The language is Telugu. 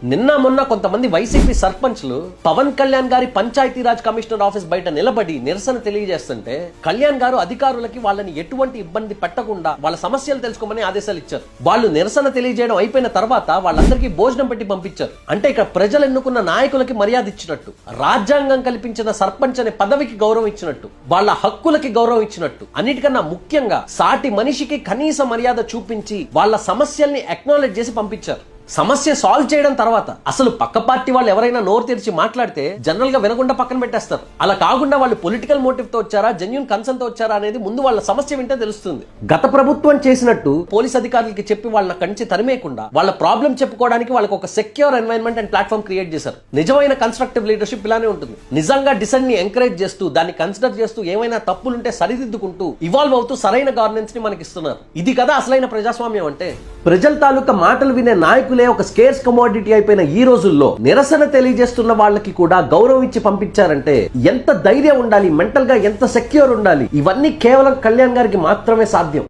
నిన్న మొన్న కొంతమంది వైసీపీ సర్పంచ్లు పవన్ కళ్యాణ్ గారి పంచాయతీరాజ్ కమిషనర్ ఆఫీస్ బయట నిలబడి నిరసన తెలియజేస్తుంటే కళ్యాణ్ గారు అధికారులకి వాళ్ళని ఎటువంటి ఇబ్బంది పెట్టకుండా వాళ్ళ సమస్యలు తెలుసుకోమని ఆదేశాలు ఇచ్చారు. వాళ్ళు నిరసన తెలియజేయడం అయిపోయిన తర్వాత వాళ్ళందరికీ భోజనం పెట్టి పంపించారు. అంటే ఇక్కడ ప్రజలు ఎన్నుకున్న నాయకులకి మర్యాద ఇచ్చినట్టు, రాజ్యాంగం కల్పించిన సర్పంచ్ అనే పదవికి గౌరవం ఇచ్చినట్టు, వాళ్ళ హక్కులకి గౌరవం ఇచ్చినట్టు, అన్నిటికన్నా ముఖ్యంగా సాటి మనిషికి కనీస మర్యాద చూపించి వాళ్ళ సమస్యల్ని అక్నాలెడ్జ్ చేసి పంపించారు. సమస్య సాల్వ్ చేయడం తర్వాత అసలు పక్క పార్టీ వాళ్ళు ఎవరైనా నోరు తెరిచి మాట్లాడితే జనరల్ గా వినకుండా పక్కన పెట్టేస్తారు. అలా కాకుండా వాళ్ళు పొలిటికల్ మోటివ్ తో వచ్చారా, జెన్యూన్ కన్సర్న్ తో వచ్చారా అనేది ముందు వాళ్ళ సమస్య వింటే తెలుస్తుంది. గత ప్రభుత్వం చేసినట్టు పోలీస్ అధికారులకి చెప్పి వాళ్ళ కంచి తరిమేయకుండా వాళ్ళ ప్రాబ్లం చెప్పుకోవడానికి వాళ్ళకి ఒక secure environment and platform create చేశారు. నిజమైన కన్స్ట్రక్టివ్ లీడర్షిప్ ఇలానే ఉంటుంది. నిజంగా డిసెంట్ ని ఎంకరేజ్ చేస్తూ, దాన్ని కన్సిడర్ చేస్తూ, ఏమైనా తప్పులుంటే సరిదిద్దుకుంటూ ఇవాల్వ్ అవుతూ సరైన గవర్నెన్స్ ని మనకి ఇస్తున్నారు. ఇది కదా అసలైన ప్రజాస్వామ్యం అంటే. ప్రజల తాలూకా మాటలు వినే నాయకులే ఒక స్కేర్స్ కమోడిటీ అయిపోయిన ఈ రోజుల్లో నిరసన తెలియజేస్తున్న వాళ్ళకి కూడా గౌరవం ఇచ్చి పంపించారంటే ఎంత ధైర్యం ఉండాలి, మెంటల్ గా ఎంత సెక్యూర్ ఉండాలి. ఇవన్నీ కేవలం కళ్యాణ్ గారికి మాత్రమే సాధ్యం.